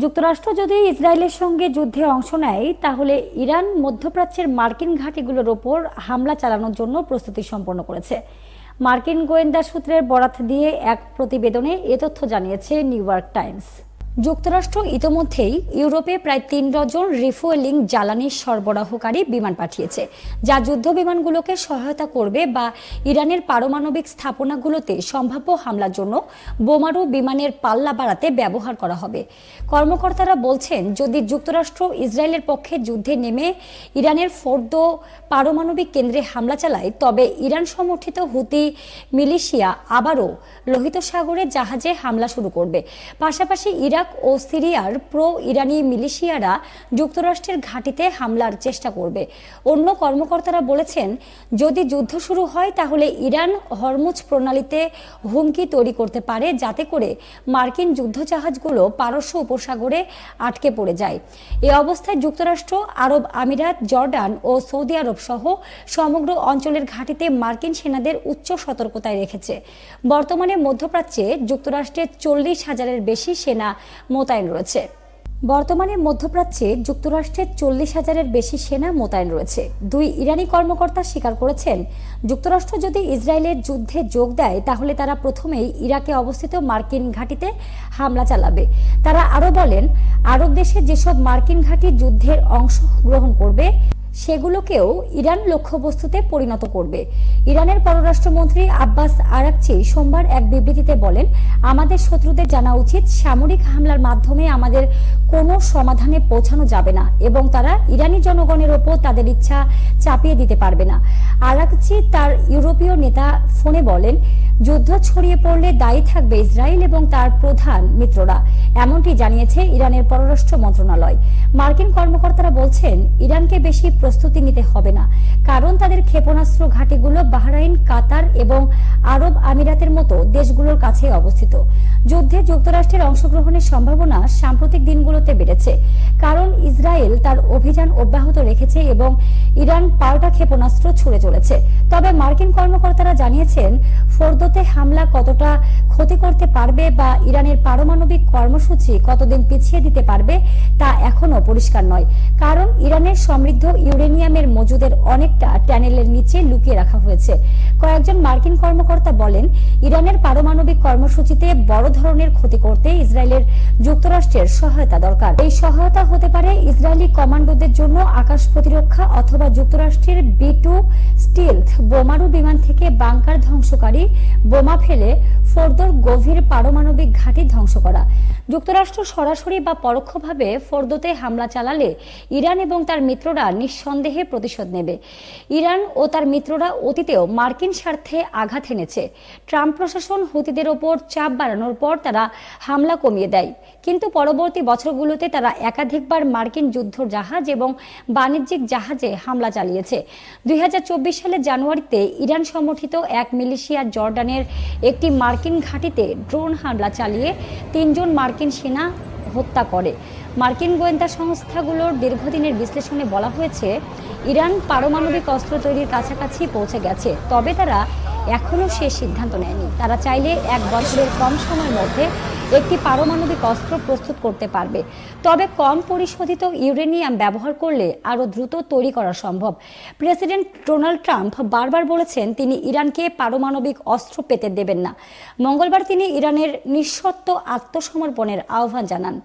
যুক্তরাষ্ট্র যদি ইসরায়েলের সঙ্গে যুদ্ধে অংশ নেয় তাহলে ইরান মধ্যপ্রাচ্যের মার্কিন ঘাঁটিগুলোর ওপর হামলা চালানোর জন্য প্রস্তুতি সম্পন্ন করেছে। মার্কিন গোয়েন্দা সূত্রের বরাত দিয়ে এক প্রতিবেদনে এ তথ্য জানিয়েছে নিউ ইয়র্ক টাইমস। যুক্তরাষ্ট্র ইতোমধ্যেই ইউরোপে প্রায় ৩ ডজন রিফুয়েলিং জ্বালানি সরবরাহকারী বিমান পাঠিয়েছে, যা যুদ্ধ বিমানগুলোকে সহায়তা করবে বা ইরানের পারমাণবিক স্থাপনাগুলোতে সম্ভাব্য হামলার জন্য বোমারু বিমানের পাল্লা বাড়াতে ব্যবহার করা হবে। কর্মকর্তারা বলছেন, যদি যুক্তরাষ্ট্র ইসরায়েলের পক্ষে যুদ্ধে নেমে ইরানের ফোর্দো পারমাণবিক কেন্দ্রে হামলা চালায়, তবে ইরান সমর্থিত হুতি মিলিশিয়া আবারও লোহিত সাগরে জাহাজে হামলা শুরু করবে। পাশাপাশি ইরাক ও সিরিয়ার প্রো ইরানি মিলিশিয়ারা যুক্তরাষ্ট্রের ঘাঁটিতে হামলার চেষ্টা করবে। অন্য কর্মকর্তারা বলেছেন, যদি যুদ্ধ শুরু হয় তাহলে ইরান হরমুজ প্রণালীতে হুমকি তৈরি করতে পারে, যাতে করে মার্কিন যুদ্ধজাহাজগুলো পারস্য উপসাগরে আটকে পড়ে যায়। এ অবস্থায় যুক্তরাষ্ট্র, আরব আমিরাত, জর্ডান ও সৌদি আরব সহ সমগ্র অঞ্চলের ঘাঁটিতে মার্কিন সেনাদের উচ্চ সতর্কতায় রেখেছে। বর্তমানে মধ্যপ্রাচ্যে যুক্তরাষ্ট্রের 40,000-এর বেশি সেনা মোতায়েন রয়েছে। দুই ইরানি কর্মকর্তা স্বীকার করেছেন, যুক্তরাষ্ট্র যদি ইসরায়েলের যুদ্ধে যোগ দেয় তাহলে তারা প্রথমেই ইরাকে অবস্থিত মার্কিন ঘাঁটিতে হামলা চালাবে। তারা আরও বলেন, আরব দেশে যেসব মার্কিন ঘাঁটি যুদ্ধের অংশ গ্রহণ করবে সেগুলোকেও ইরান লক্ষ্যবস্তুতে পরিণত করবে। ইরানের পররাষ্ট্রমন্ত্রী আব্বাস আরাকচি সোমবার এক বিবৃতিতে বলেন, আমাদের শত্রুদের জানা উচিত সামরিক হামলার মাধ্যমে আমাদের কোনো সমাধানে পৌঁছানো যাবে না এবং তারা ইরানি জনগণের ওপর তাদের ইচ্ছা চাপিয়ে দিতে পারবে না। আরাকচি তার ইউরোপীয় নেতা ফোনে বলেন, যুদ্ধ ছড়িয়ে পড়লে দায়ী থাকবে ইসরায়েল এবং তার প্রধান মিত্ররা, এমনটি জানিয়েছে ইরানের পররাষ্ট্র মন্ত্রণালয়। মার্কিন কর্মকর্তারা বলছেন, ইরানকে বেশি প্রস্তুতি নিতে হবে না, কারণ তাদের ক্ষেপণাস্ত্র ঘাঁটিগুলো বাহরাইন, কাতার এবং আরব আমিরাতের মতো দেশগুলোর কাছেই অবস্থিত। যুদ্ধে যুক্তরাষ্ট্রের অংশগ্রহণের সম্ভাবনা সাম্প্রতিক দিনগুলোতে বেড়েছে, কারণ ইসরায়েল তার অভিযান অব্যাহত রেখেছে এবং ইরান পাল্টা ক্ষেপণাস্ত্র ছুড়ে চলেছে। তবে মার্কিন কর্মকর্তারা জানিয়েছেন, ফোর্দোতে হামলা কতটা ক্ষতি করতে পারবে বা ইরানের পারমাণবিক কর্মসূচি কতদিন পিছিয়ে দিতে পারবে তা এখনো পরিষ্কার নয়, কারণ ইরানের সমৃদ্ধ ইউরেনিয়ামের মজুদের অনেকটা ট্যানেলের নিচে লুকিয়ে রাখা হয়েছে। কয়েকজন মার্কিন কর্মকর্তা বলেন, ইরানের পারমাণবিক কর্মসূচিতে বড় ধরনের ক্ষতি করতে ইসরায়েলের যুক্তরাষ্ট্রের সহায়তা দরকার। এই সহায়তা হতে পারে ইসরায়েলি কমান্ডোদের জন্য আকাশ প্রতিরক্ষা অথবা যুক্তরাষ্ট্রের B-2 স্টিলথ বোমারু বিমান থেকে বাংকার ধ্বংসকারী বোমা ফেলে ফোর্দোর গভীর পারমাণবিক ঘাঁটি ধ্বংস করা। যুক্তরাষ্ট্র সরাসরি বা পরোক্ষভাবে ফোর্দোতে হামলা চালালে ইরান এবং তার মিত্ররা নিঃসন্দেহে প্রতিশোধ নেবে। ইরান ও তার মিত্ররা অতীতেও মার্কিন স্বার্থে আঘাত এনেছে। ট্রাম্প প্রশাসন হুতিদের ওপর চাপ বাড়ানোর পর তারা হামলা কমিয়ে দেয়, কিন্তু পরবর্তী বছরগুলোতে তারা একাধিকবার মার্কিন যুদ্ধ জাহাজ এবং বাণিজ্যিক জাহাজে হামলা চালিয়েছে। 2024 সালের জানুয়ারিতে ইরান সমর্থিত এক মিলিশিয়া জর্ডানের একটি মার্কিন ঘাঁটিতে ড্রোন হামলা চালিয়ে 3 জন মার্কিন সেনা হত্যা করে। মার্কিন গোয়েন্দা সংস্থাগুলোর দীর্ঘদিনের বিশ্লেষণে বলা হয়েছে, ইরান পারমাণবিক অস্ত্র তৈরির কাছাকাছি পৌঁছে গেছে, তবে তারা এখনও সে সিদ্ধান্ত নেয়নি। তারা চাইলে 1 বছরের কম সময়ের মধ্যে একটি পারমাণবিক অস্ত্র প্রস্তুত করতে পারবে, তবে কম পরিশোধিত ইউরেনিয়াম ব্যবহার করলে আরও দ্রুত তৈরি করা সম্ভব। প্রেসিডেন্ট ডোনাল্ড ট্রাম্প বারবার বলেছেন, তিনি ইরানকে পারমাণবিক অস্ত্র পেতে দেবেন না। মঙ্গলবার তিনি ইরানের নিঃশর্ত আত্মসমর্পণের আহ্বান জানান।